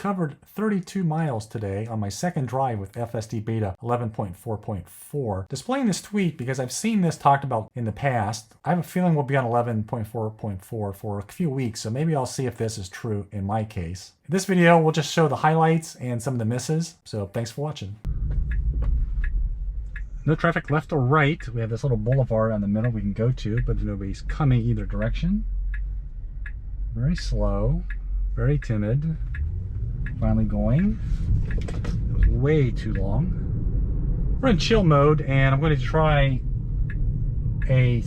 covered 32 miles today on my second drive with FSD Beta 11.4.4. Displaying this tweet because I've seen this talked about in the past. I have a feeling we'll be on 11.4.4 for a few weeks, so maybe I'll see if this is true in my case. In this video, we'll just show the highlights and some of the misses, so thanks for watching. No traffic left or right. We have this little boulevard on the middle we can go to, but nobody's coming either direction. Very slow, very timid. Finally going. It was way too long. We're in chill mode, and I'm going to try a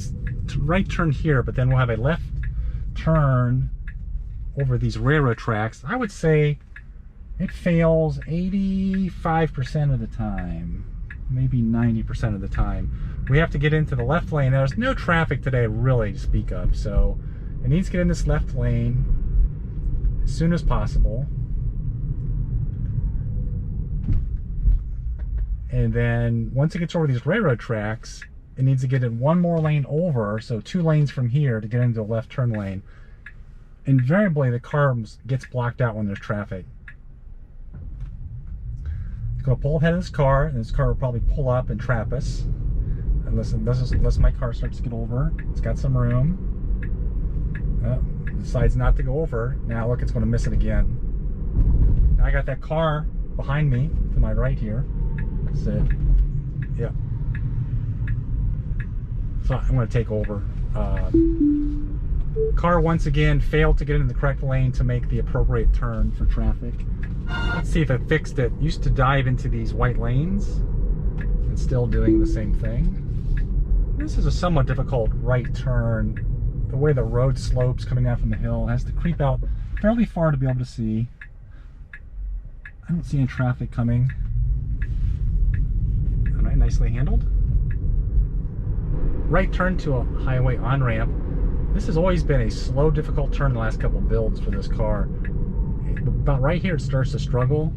right turn here, but then we'll have a left turn over these railroad tracks. I would say it fails 85% of the time. Maybe 90% of the time. We have to get into the left lane. There's no traffic today really to speak of, so it needs to get in this left lane as soon as possible. And then once it gets over these railroad tracks, it needs to get in one more lane over, so 2 lanes from here to get into a left turn lane. Invariably, the car gets blocked out when there's traffic. Going to pull ahead of this car, and this car will probably pull up and trap us. Unless my car starts to get over. It's got some room. Decides not to go over. Now look, it's going to miss it again. Now I got that car behind me to my right here. That's it. Yeah. So I'm going to take over. Car once again failed to get into the correct lane to make the appropriate turn for traffic. Let's see if it fixed it. Used to dive into these white lanes and still doing the same thing. This is a somewhat difficult right turn. The way the road slopes coming down from the hill, it has to creep out fairly far to be able to see. I don't see any traffic coming. All right, nicely handled. Right turn to a highway on-ramp. This has always been a slow, difficult turn the last couple builds for this car. About right here it starts to struggle.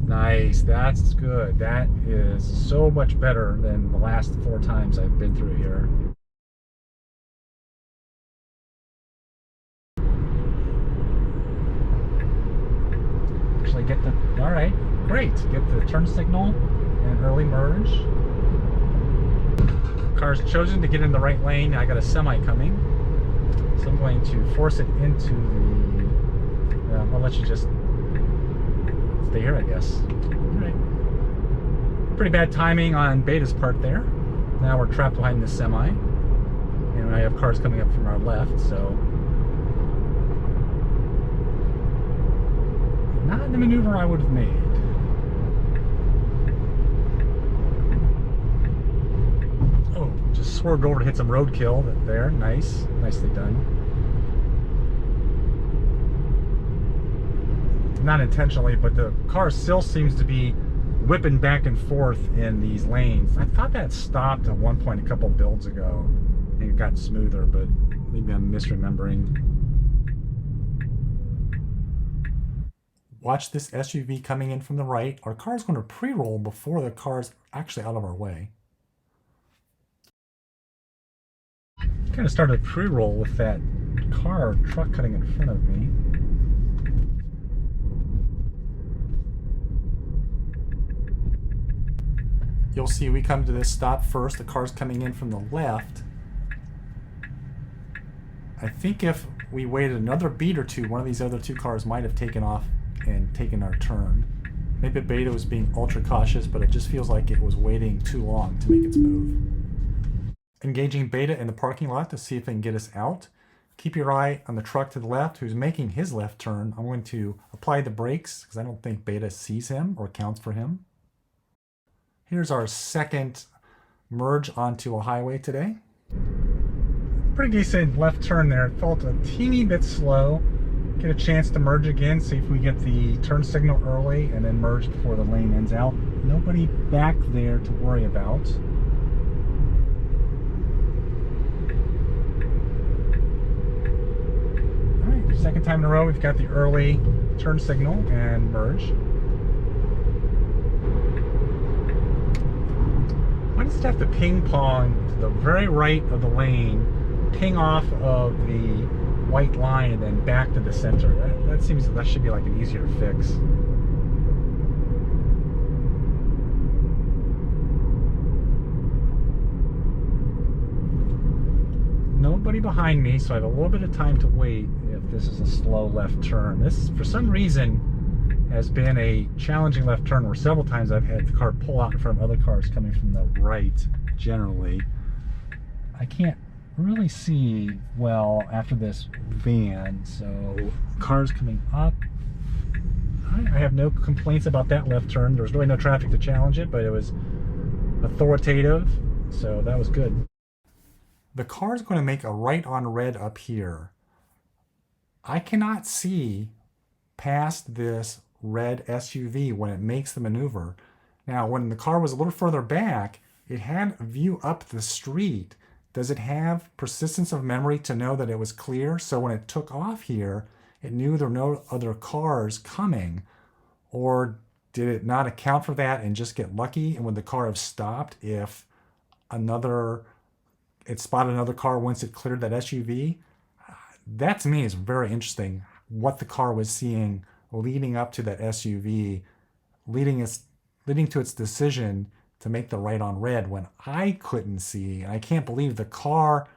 Nice, that's good. That is so much better than the last 4 times I've been through here. Actually get the, all right, great. Get the turn signal and early merge. Car's chosen to get in the right lane. I got a semi coming. So I'm going to force it into the, I'll let you just stay here, I guess. All right. Pretty bad timing on Beta's part there. Now we're trapped behind this semi. And I have cars coming up from our left, so. Not the maneuver I would have made. Oh, just swerved over to hit some roadkill there. Nice. Nicely done. Not intentionally, but the car still seems to be whipping back and forth in these lanes. I thought that stopped at one point a couple builds ago. I think it got smoother, but maybe I'm misremembering. Watch this SUV coming in from the right. Our car's going to pre-roll before the car's actually out of our way. Kind of started pre-roll with that car or truck cutting in front of me. You'll see we come to this stop first. The car's coming in from the left. I think if we waited another beat or two, one of these other 2 cars might have taken off and taken our turn. Maybe Beta was being ultra cautious, but it just feels like it was waiting too long to make its move. Engaging Beta in the parking lot to see if it can get us out. Keep your eye on the truck to the left who's making his left turn. I'm going to apply the brakes because I don't think Beta sees him or counts for him. Here's our second merge onto a highway today. Pretty decent left turn there. It felt a teeny bit slow. Get a chance to merge again, see if we get the turn signal early and then merge before the lane ends out. Nobody back there to worry about. All right, second time in a row we've got the early turn signal and merge. Why does it have to ping pong to the very right of the lane, ping off of the white line and then back to the center. That should be like an easier fix. Nobody behind me, so I have a little bit of time to wait if this is a slow left turn. This, for some reason, has been a challenging left turn where several times I've had the car pull out in front of other cars coming from the right, generally. I can't really see well after this van, so cars coming up. I have no complaints about that left turn. There was really no traffic to challenge it, but it was authoritative, so that was good. The car is going to make a right on red up here. I cannot see past this red SUV when it makes the maneuver. Now, when the car was a little further back, it had a view up the street. Does it have persistence of memory to know that it was clear? So when it took off here, it knew there were no other cars coming? Or did it not account for that and just get lucky? And would the car have stopped if it spotted another car once it cleared that SUV? That to me is very interesting, what the car was seeing leading up to that SUV, leading to its decision to make the right on red when I couldn't see. And I can't believe the car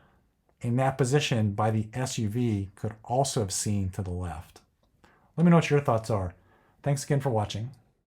in that position by the SUV could also have seen to the left. Let me know what your thoughts are. Thanks again for watching.